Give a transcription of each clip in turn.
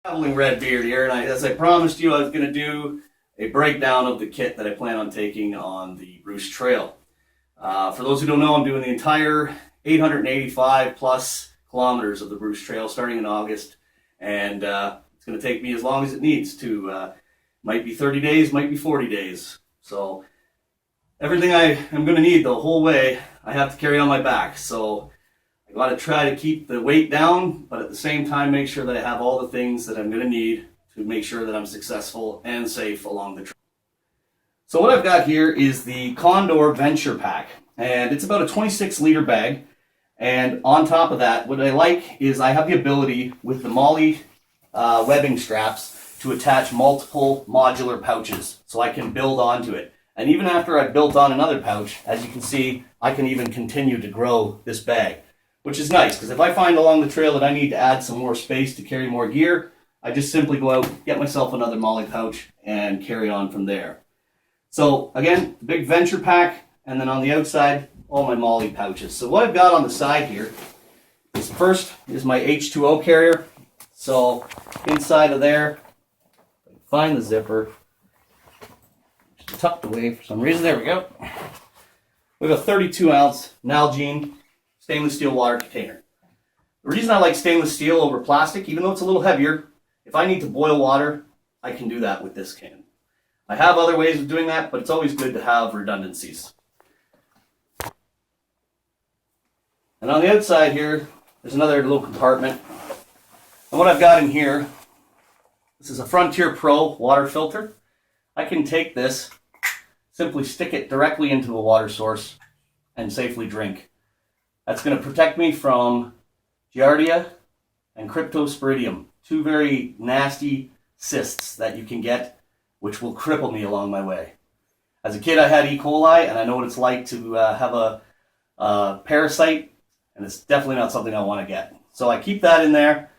Traveling Red Beard here, and as I promised you, I was going to do a breakdown of the kit that I plan on taking on the Bruce Trail. For those who don't know, I'm doing the entire 885 plus kilometers of the Bruce Trail starting in August, and it's going to take me as long as it needs to. Might be 30 days, might be 40 days. So everything I am going to need the whole way, I have to carry on my back. So I got to try to keep the weight down, but at the same time make sure that I have all the things that I'm going to need to make sure that I'm successful and safe along the trail. So what I've got here is the Condor Venture Pack, and it's about a 26-liter bag. And on top of that, what I like is I have the ability with the MOLLE webbing straps to attach multiple modular pouches, so I can build onto it. And even after I've built on another pouch, as you can see, I can even continue to grow this bag, which is nice, because if I find along the trail that I need to add some more space to carry more gear, I just simply go out, get myself another MOLLE pouch, and carry on from there. So again, the big Venture Pack, and then on the outside, all my MOLLE pouches. So what I've got on the side here is first is my H2O carrier. So inside of there, find the zipper, just tucked away for some reason. There we go. We have a 32-ounce Nalgene stainless steel water container. The reason I like stainless steel over plastic, even though it's a little heavier, if I need to boil water, I can do that with this can. I have other ways of doing that, but it's always good to have redundancies. And on the outside here, there's another little compartment. And what I've got in here, this is a Frontier Pro water filter. I can take this, simply stick it directly into a water source, and safely drink. That's going to protect me from Giardia and Cryptosporidium, two very nasty cysts that you can get, which will cripple me along my way. As a kid, I had E. coli, and I know what it's like to have a parasite, and it's definitely not something I want to get. So I keep that in there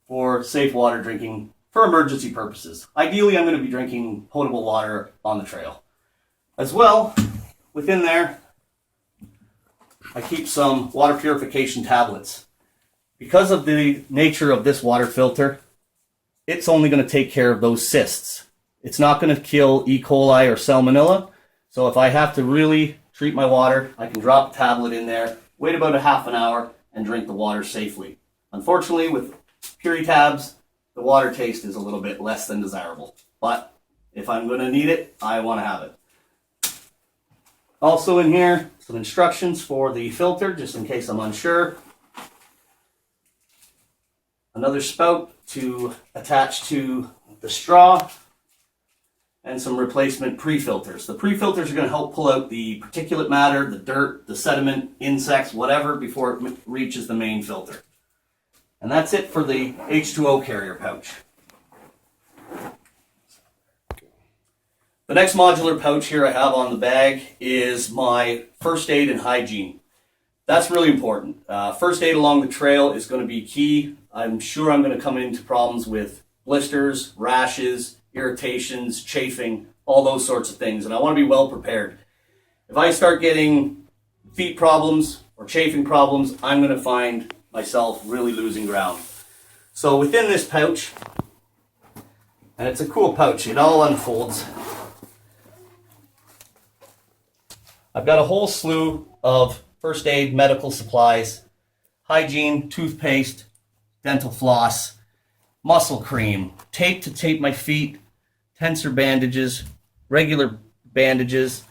for safe water drinking for emergency purposes. Ideally, I'm going to be drinking potable water on the trail. As well, within there, I keep some water purification tablets. Because of the nature of this water filter, it's only going to take care of those cysts. It's not going to kill E. coli or salmonella. So if I have to really treat my water, I can drop a tablet in there, wait about a half an hour, and drink the water safely. Unfortunately, with Puritabs, the water taste is a little bit less than desirable. But if I'm going to need it, I want to have it. Also in here, some instructions for the filter, just in case I'm unsure. Another spout to attach to the straw, and some replacement pre-filters. The pre-filters are going to help pull out the particulate matter, the dirt, the sediment, insects, whatever, before it reaches the main filter. And that's it for the H2O carrier pouch. The next modular pouch here I have on the bag is my first aid and hygiene. That's really important. First aid along the trail is going to be key. I'm sure I'm going to come into problems with blisters, rashes, irritations, chafing, all those sorts of things, and I want to be well prepared. If I start getting feet problems or chafing problems, I'm going to find myself really losing ground. So within this pouch, and it's a cool pouch, it all unfolds. I've got a whole slew of first aid medical supplies, hygiene, toothpaste, dental floss, muscle cream, tape to tape my feet, tensor bandages, regular bandages.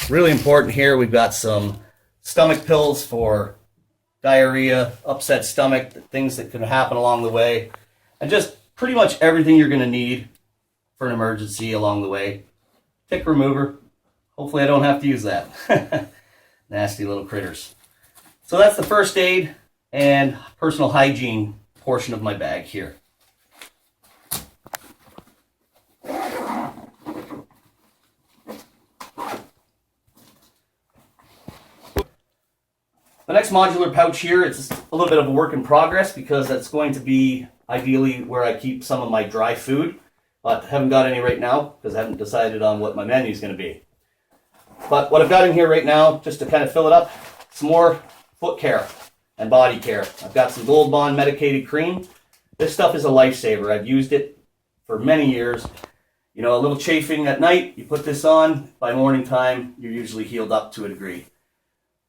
Really important here, we've got some stomach pills for diarrhea, upset stomach, things that can happen along the way, and just pretty much everything you're going to need for an emergency along the way. Tick remover. Hopefully I don't have to use that. Nasty little critters. So that's the first aid and personal hygiene portion of my bag here. The next modular pouch here, it's a little bit of a work in progress because that's going to be ideally where I keep some of my dry food, but I haven't got any right now because I haven't decided on what my menu is going to be. But what I've got in here right now, just to kind of fill it up, some more foot care and body care. I've got some Gold Bond medicated cream. This stuff is a lifesaver. I've used it for many years. You know, a little chafing at night, you put this on, by morning time, you're usually healed up to a degree.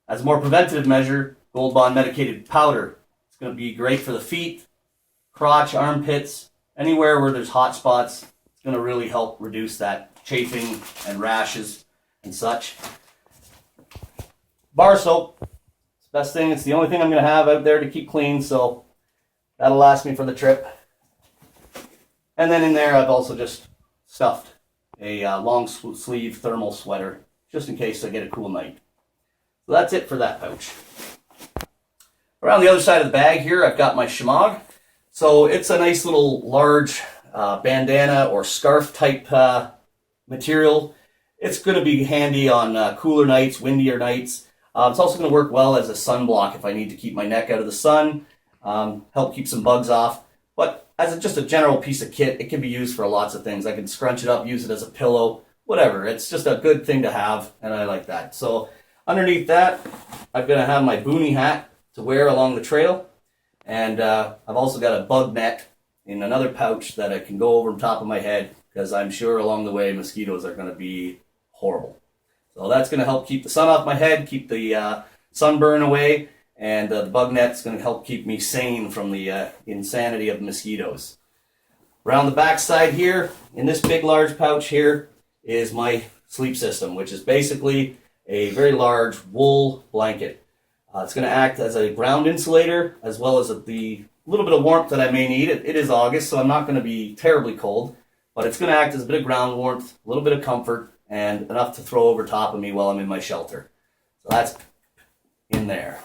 As a more preventative measure, Gold Bond medicated powder. It's going to be great for the feet, crotch, armpits, anywhere where there's hot spots. It's going to really help reduce that chafing and rashes and such. Bar soap. It's the best thing. It's the only thing I'm going to have out there to keep clean, so that'll last me for the trip. And then in there, I've also just stuffed a long sleeve thermal sweater, just in case I get a cool night. So that's it for that pouch. Around the other side of the bag here, I've got my shemagh. So it's a nice little large bandana or scarf type material. It's going to be handy on cooler nights, windier nights. It's also going to work well as a sunblock if I need to keep my neck out of the sun, help keep some bugs off. But as just a general piece of kit, it can be used for lots of things. I can scrunch it up, use it as a pillow, whatever. It's just a good thing to have, and I like that. So underneath that, I'm going to have my boonie hat to wear along the trail. And I've also got a bug net in another pouch that I can go over the top of my head, because I'm sure along the way mosquitoes are going to be horrible. So that's going to help keep the sun off my head, keep the sunburn away, and the bug net's going to help keep me sane from the insanity of mosquitoes. Around the back side here, in this big large pouch here, is my sleep system, which is basically a very large wool blanket. It's going to act as a ground insulator, as well as the little bit of warmth that I may need. It is August, so I'm not going to be terribly cold, but it's going to act as a bit of ground warmth, a little bit of comfort, and enough to throw over top of me while I'm in my shelter. So that's in there.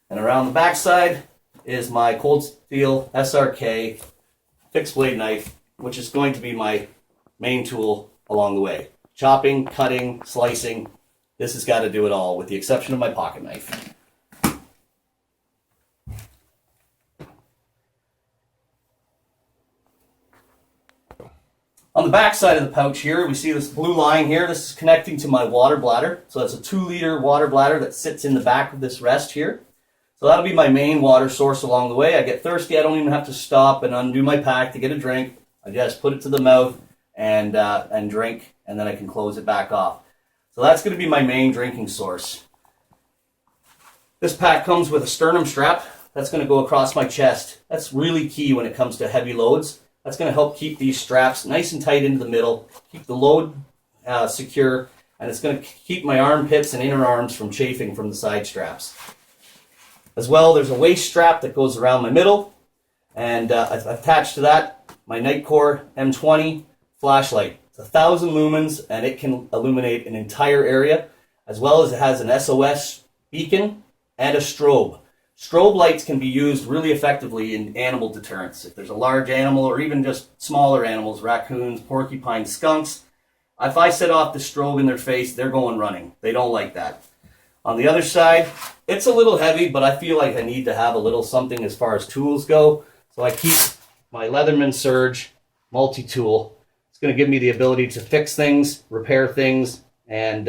And around the back side is my Cold Steel SRK fixed blade knife, which is going to be my main tool along the way. Chopping, cutting, slicing, this has got to do it all, with the exception of my pocket knife. On the back side of the pouch here, we see this blue line here. This is connecting to my water bladder. So that's a 2-liter water bladder that sits in the back of this rest here. So that'll be my main water source along the way. I get thirsty, I don't even have to stop and undo my pack to get a drink. I just put it to the mouth and drink, and then I can close it back off. So that's going to be my main drinking source. This pack comes with a sternum strap that's going to go across my chest. That's really key when it comes to heavy loads. That's going to help keep these straps nice and tight into the middle, keep the load secure, and it's going to keep my armpits and inner arms from chafing from the side straps. As well, there's a waist strap that goes around my middle, and attached to that, my Nightcore M20 flashlight. It's 1,000 lumens, and it can illuminate an entire area, as well as it has an SOS beacon and a strobe. Strobe lights can be used really effectively in animal deterrence. If there's a large animal, or even just smaller animals, raccoons, porcupines, skunks, if I set off the strobe in their face, they're going running. They don't like that. On the other side, it's a little heavy, but I feel like I need to have a little something as far as tools go. So I keep my Leatherman Surge multi-tool. It's going to give me the ability to fix things, repair things, and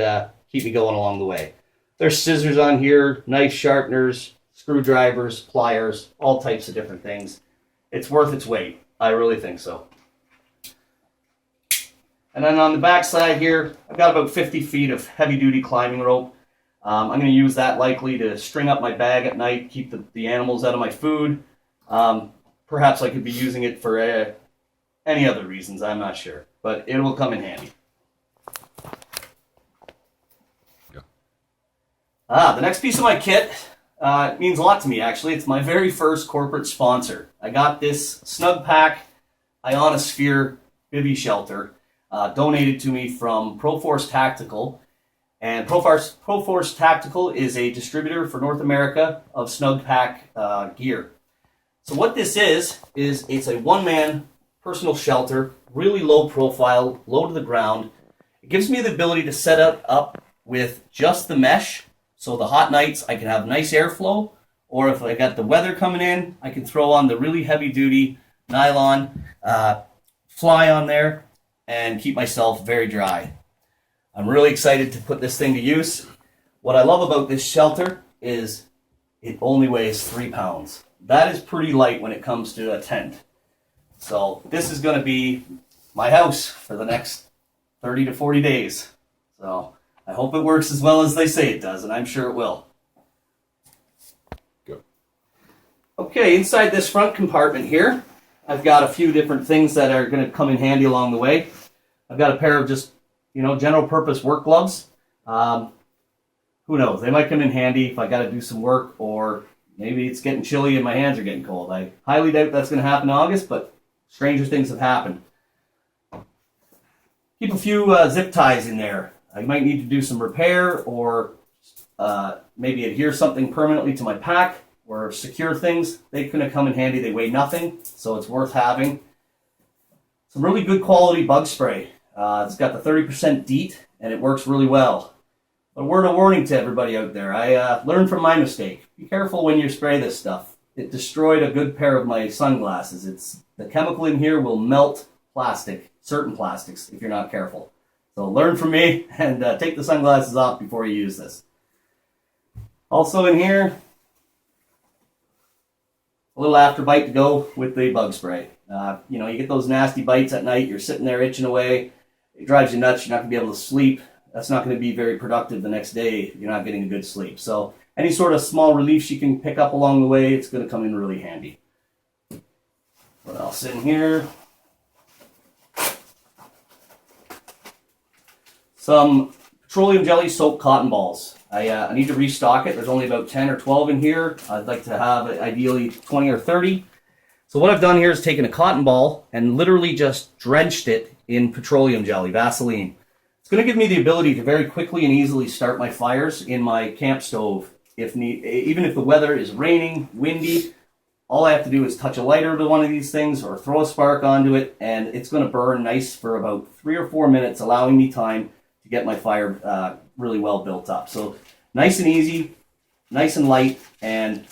keep me going along the way. There's scissors on here, knife sharpeners, screwdrivers, pliers, all types of different things. It's worth its weight. I really think so. And then on the back side here, I've got about 50 feet of heavy-duty climbing rope. I'm going to use that likely to string up my bag at night, keep the animals out of my food. Perhaps I could be using it for any other reasons, I'm not sure. But it will come in handy. Yeah. The next piece of my kit means a lot to me, actually. It's my very first corporate sponsor. I got this Snug Pack Ionosphere bivy shelter donated to me from ProForce Tactical. And ProForce Tactical is a distributor for North America of Snug Pack gear. So what this is it's a one-man personal shelter, really low profile, low to the ground. It gives me the ability to set it up with just the mesh. So the hot nights, I can have nice airflow, or if I got the weather coming in, I can throw on the really heavy-duty nylon fly on there and keep myself very dry. I'm really excited to put this thing to use. What I love about this shelter is it only weighs 3 pounds. That is pretty light when it comes to a tent. So this is going to be my house for the next 30 to 40 days. So I hope it works as well as they say it does, and I'm sure it will. Go. Okay, inside this front compartment here, I've got a few different things that are going to come in handy along the way. I've got a pair of just, general purpose work gloves. Who knows? They might come in handy if I got to do some work, or maybe it's getting chilly and my hands are getting cold. I highly doubt that's going to happen in August, but stranger things have happened. Keep a few zip ties in there. I might need to do some repair, or maybe adhere something permanently to my pack, or secure things. They're going to come in handy. They weigh nothing, so it's worth having. Some really good quality bug spray. It's got the 30% DEET, and it works really well. A word of warning to everybody out there. I learned from my mistake. Be careful when you spray this stuff. It destroyed a good pair of my sunglasses. The chemical in here will melt plastic, certain plastics, if you're not careful. So learn from me and take the sunglasses off before you use this. Also in here, a little after bite to go with the bug spray. You get those nasty bites at night, you're sitting there itching away, it drives you nuts, you're not going to be able to sleep. That's not going to be very productive the next day. You're not getting a good sleep. So any sort of small reliefs you can pick up along the way, it's going to come in really handy. What else in here? Some petroleum jelly soaked cotton balls. I need to restock it. There's only about 10 or 12 in here. I'd like to have ideally 20 or 30. So what I've done here is taken a cotton ball and literally just drenched it in petroleum jelly, Vaseline. It's going to give me the ability to very quickly and easily start my fires in my camp stove. Even if the weather is raining, windy, all I have to do is touch a lighter to one of these things or throw a spark onto it, and it's going to burn nice for about 3 or 4 minutes, allowing me time to get my fire really well built up. So nice and easy, nice and light, and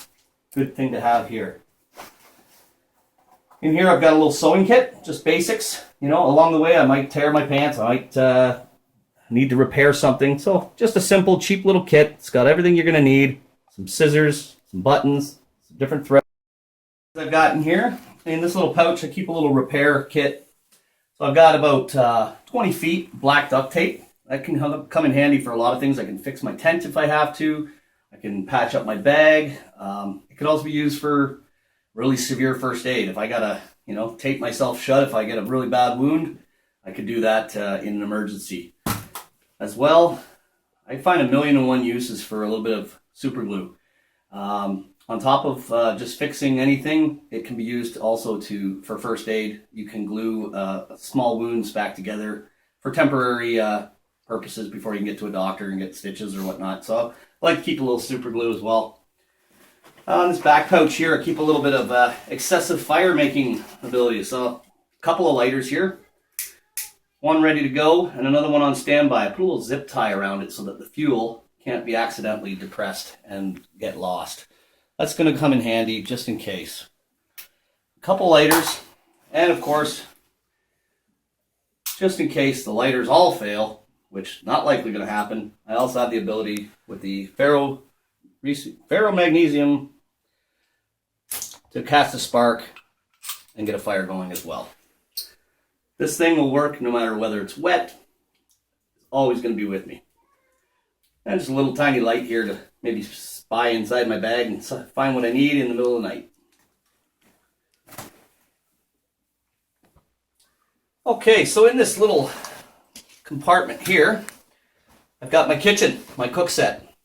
good thing to have here. In here I've got a little sewing kit, just basics. Along the way I might tear my pants, I might need to repair something. So just a simple, cheap little kit. It's got everything you're going to need. Some scissors, some buttons, some different threads. I've got in here, in this little pouch, I keep a little repair kit. So I've got about 20 feet black duct tape. That can come in handy for a lot of things. I can fix my tent if I have to. I can patch up my bag. It could also be used for really severe first aid. If I gotta, tape myself shut if I get a really bad wound, I could do that in an emergency. As well, I find 1,000,001 uses for a little bit of super glue. On top of just fixing anything, it can be used also for first aid. You can glue small wounds back together for temporary purposes before you can get to a doctor and get stitches or whatnot. So I like to keep a little super glue as well. On this back pouch here, I keep a little bit of excessive fire making ability. So a couple of lighters here. One ready to go and another one on standby. I put a little zip tie around it so that the fuel can't be accidentally depressed and get lost. That's going to come in handy just in case. A couple lighters, and of course, just in case the lighters all fail, which not likely going to happen, I also have the ability with the ferromagnesium to cast a spark and get a fire going as well. This thing will work no matter whether it's wet. It's always going to be with me. And just a little tiny light here to maybe spy inside my bag and find what I need in the middle of the night. Okay, so in this little compartment here, I've got my kitchen, my cook set.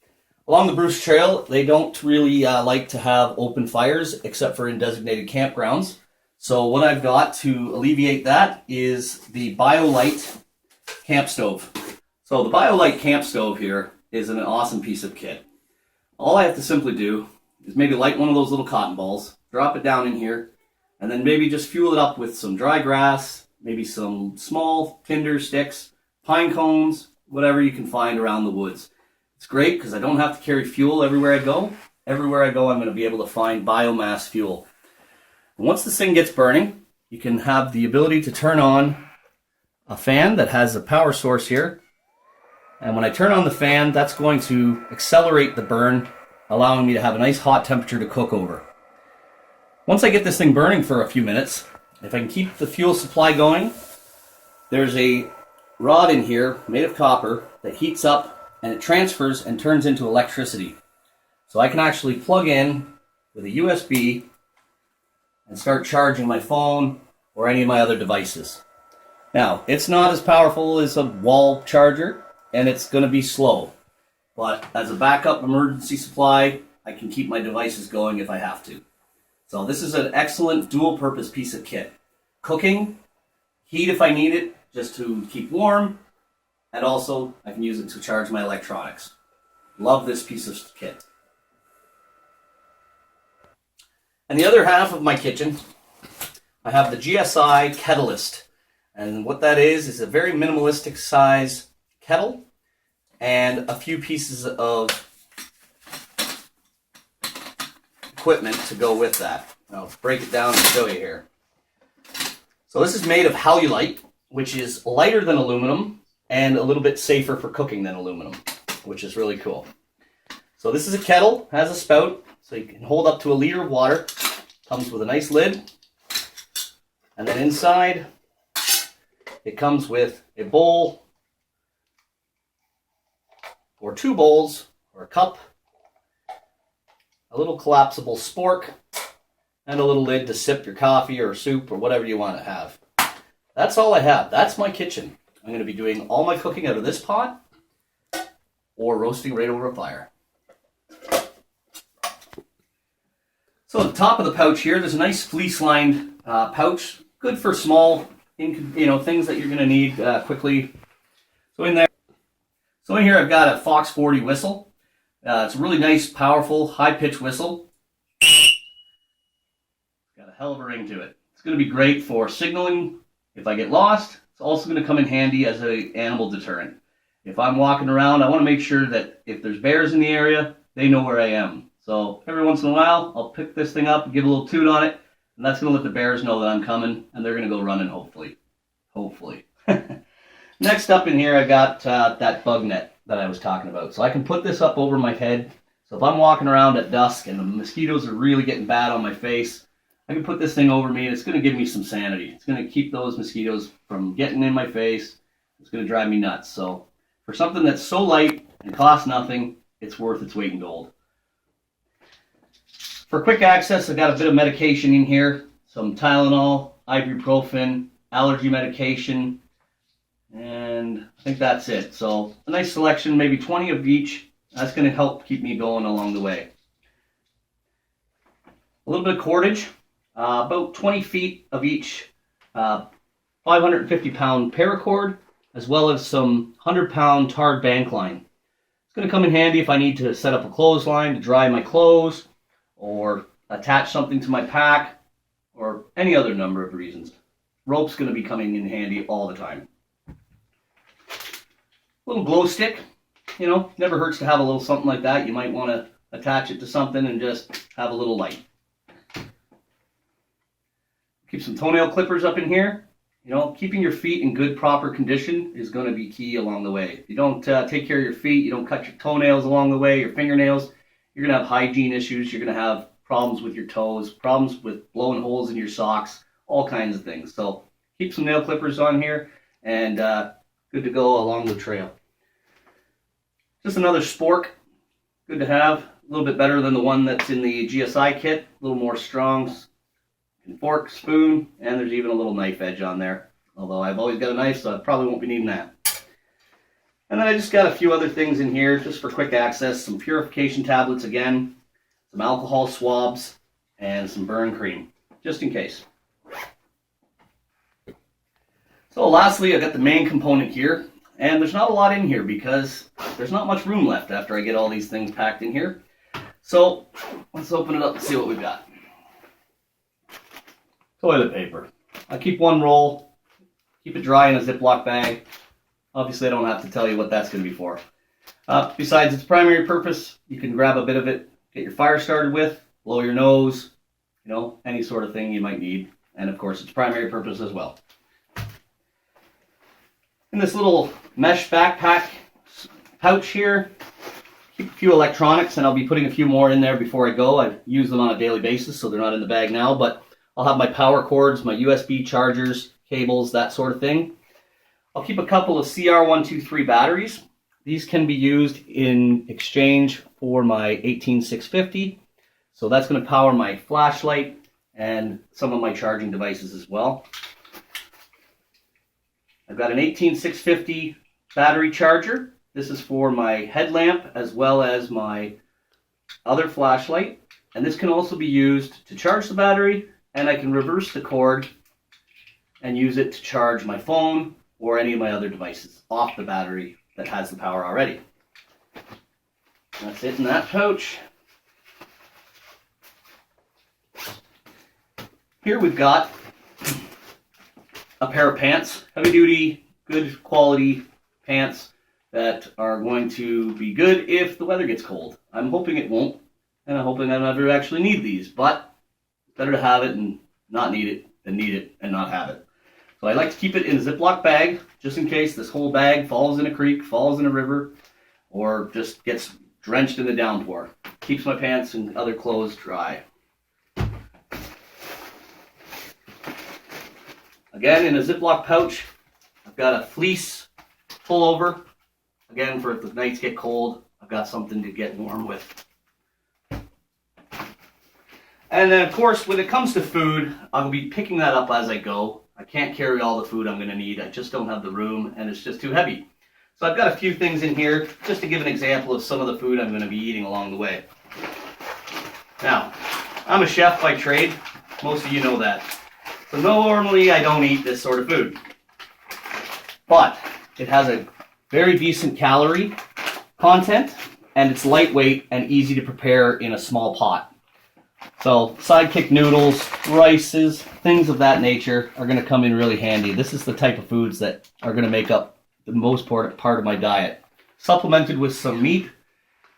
Along the Bruce Trail, they don't really like to have open fires except for in designated campgrounds. So what I've got to alleviate that is the Biolite camp stove. So the Biolite camp stove here is an awesome piece of kit. All I have to simply do is maybe light one of those little cotton balls, drop it down in here, and then maybe just fuel it up with some dry grass, maybe some small tinder sticks, pine cones, whatever you can find around the woods. It's great because I don't have to carry fuel everywhere I go. Everywhere I go, I'm going to be able to find biomass fuel. Once this thing gets burning, you can have the ability to turn on a fan that has a power source here. And when I turn on the fan, that's going to accelerate the burn, allowing me to have a nice hot temperature to cook over. Once I get this thing burning for a few minutes, if I can keep the fuel supply going, there's a rod in here made of copper that heats up and it transfers and turns into electricity. So I can actually plug in with a USB and start charging my phone or any of my other devices. Now, it's not as powerful as a wall charger, and it's going to be slow. But as a backup emergency supply, I can keep my devices going if I have to. So this is an excellent dual-purpose piece of kit. Cooking, heat if I need it, just to keep warm, and also I can use it to charge my electronics. Love this piece of kit. And the other half of my kitchen, I have the GSI Kettlist. And what that is a very minimalistic size kettle and a few pieces of equipment to go with that. I'll break it down and show you here. So this is made of Biolite, which is lighter than aluminum and a little bit safer for cooking than aluminum, which is really cool. So this is a kettle, has a spout, so you can hold up to a liter of water. Comes with a nice lid. And then inside, it comes with a bowl, or 2 bowls, or a cup, a little collapsible spork, and a little lid to sip your coffee or soup or whatever you want to have. That's all I have. That's my kitchen. I'm going to be doing all my cooking out of this pot or roasting right over a fire. So at the top of the pouch here, there's a nice fleece-lined pouch, good for small things that you're going to need quickly. So in here I've got a Fox 40 whistle. It's a really nice, powerful, high-pitched whistle. Got a hell of a ring to it. It's going to be great for signaling if I get lost. It's also going to come in handy as an animal deterrent. If I'm walking around, I want to make sure that if there's bears in the area, they know where I am. So every once in a while, I'll pick this thing up and give a little toot on it. And that's going to let the bears know that I'm coming, and they're going to go running, hopefully. Hopefully. Next up in here, I got that bug net that I was talking about. So I can put this up over my head. So if I'm walking around at dusk and the mosquitoes are really getting bad on my face, I can put this thing over me, and it's going to give me some sanity. It's going to keep those mosquitoes from getting in my face. It's going to drive me nuts. So for something that's so light and costs nothing, it's worth its weight in gold. For quick access, I've got a bit of medication in here, some Tylenol, ibuprofen, allergy medication, and I think that's it. So a nice selection, maybe 20 of each. That's going to help keep me going along the way. A little bit of cordage, about 20 feet of each 550-pound paracord, as well as some 100-pound tarred bank line. It's going to come in handy if I need to set up a clothesline to dry my clothes, or attach something to my pack, or any other number of reasons. Rope's going to be coming in handy all the time. Little glow stick, never hurts to have a little something like that. You might want to attach it to something and just have a little light. Keep some toenail clippers up in here. Keeping your feet in good, proper condition is going to be key along the way. If you don't take care of your feet, you don't cut your toenails along the way, your fingernails, you're going to have hygiene issues. You're going to have problems with your toes, problems with blowing holes in your socks, all kinds of things. So keep some nail clippers on here, and good to go along the trail. Just another spork, good to have. A little bit better than the one that's in the GSI kit. A little more strong. Fork, spoon, and there's even a little knife edge on there. Although I've always got a knife, so I probably won't be needing that. And then I just got a few other things in here just for quick access. Some purification tablets again, some alcohol swabs, and some burn cream, just in case. So lastly, I got the main component here. And there's not a lot in here because there's not much room left after I get all these things packed in here. So let's open it up and see what we've got. Toilet paper. I keep one roll, keep it dry in a Ziploc bag. Obviously, I don't have to tell you what that's going to be for. Besides its primary purpose, you can grab a bit of it, get your fire started with, blow your nose, any sort of thing you might need. And of course, its primary purpose as well. In this little mesh backpack pouch here, keep a few electronics, and I'll be putting a few more in there before I go. I use them on a daily basis, so they're not in the bag now, but I'll have my power cords, my USB chargers, cables, that sort of thing. I'll keep a couple of CR123 batteries. These can be used in exchange for my 18650. So that's going to power my flashlight and some of my charging devices as well. I've got an 18650 battery charger. This is for my headlamp as well as my other flashlight. And this can also be used to charge the battery, and I can reverse the cord and use it to charge my phone or any of my other devices off the battery that has the power already. That's it in that pouch. Here we've got a pair of pants, heavy duty, good quality pants that are going to be good if the weather gets cold. I'm hoping it won't, and I'm hoping I never actually need these, but it's better to have it and not need it than need it and not have it. So I like to keep it in a Ziploc bag, just in case this whole bag falls in a creek, falls in a river, or just gets drenched in the downpour. Keeps my pants and other clothes dry. Again, in a Ziploc pouch, I've got a fleece pullover. Again, for if the nights get cold, I've got something to get warm with. And then, of course, when it comes to food, I'll be picking that up as I go. I can't carry all the food I'm going to need. I just don't have the room, and it's just too heavy. So I've got a few things in here, just to give an example of some of the food I'm going to be eating along the way. Now, I'm a chef by trade. Most of you know that. So normally I don't eat this sort of food. But it has a very decent calorie content, and it's lightweight and easy to prepare in a small pot. So sidekick noodles, rices, things of that nature are going to come in really handy. This is the type of foods that are going to make up the most part of my diet. Supplemented with some meat,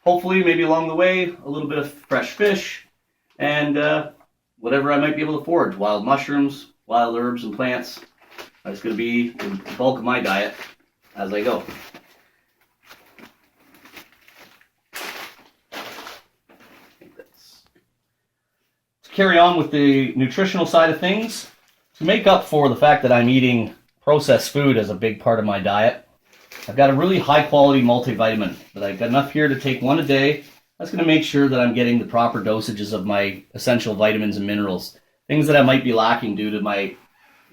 hopefully maybe along the way, a little bit of fresh fish, and whatever I might be able to forage. Wild mushrooms, wild herbs and plants. That's going to be the bulk of my diet as I go. To carry on with the nutritional side of things, to make up for the fact that I'm eating processed food as a big part of my diet, I've got a really high quality multivitamin that I've got enough here to take one a day. That's going to make sure that I'm getting the proper dosages of my essential vitamins and minerals, things that I might be lacking due to my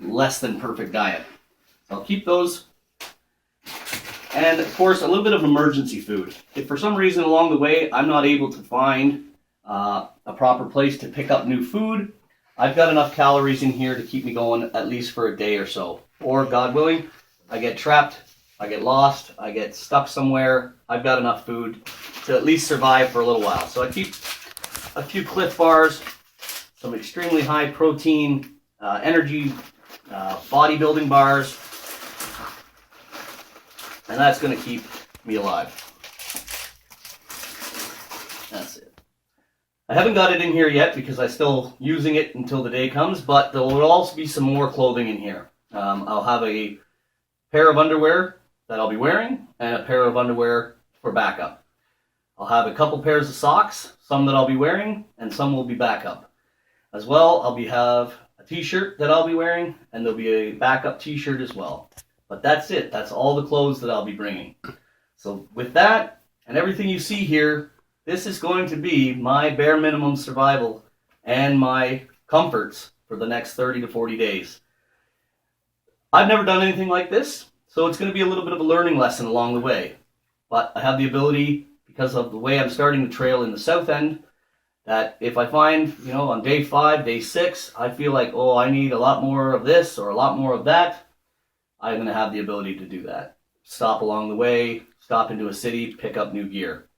less than perfect diet. So I'll keep those. And of course, a little bit of emergency food. If for some reason along the way I'm not able to find a proper place to pick up new food, I've got enough calories in here to keep me going at least for a day or so. Or, God willing, I get trapped, I get lost, I get stuck somewhere, I've got enough food to at least survive for a little while. So I keep a few Cliff Bars, some extremely high protein energy bodybuilding bars, and that's going to keep me alive. That's it. I haven't got it in here yet because I'm still using it until the day comes, but there will also be some more clothing in here. I'll have a pair of underwear that I'll be wearing and a pair of underwear for backup. I'll have a couple pairs of socks, some that I'll be wearing and some will be backup. As well, I'll have a t-shirt that I'll be wearing, and there'll be a backup t-shirt as well. But that's it. That's all the clothes that I'll be bringing. So with that and everything you see here, this is going to be my bare minimum survival and my comforts for the next 30 to 40 days. I've never done anything like this, so it's going to be a little bit of a learning lesson along the way. But I have the ability, because of the way I'm starting the trail in the south end, that if I find, on day 5, day 6, I feel like, oh, I need a lot more of this or a lot more of that, I'm going to have the ability to do that. Stop along the way, stop into a city, pick up new gear.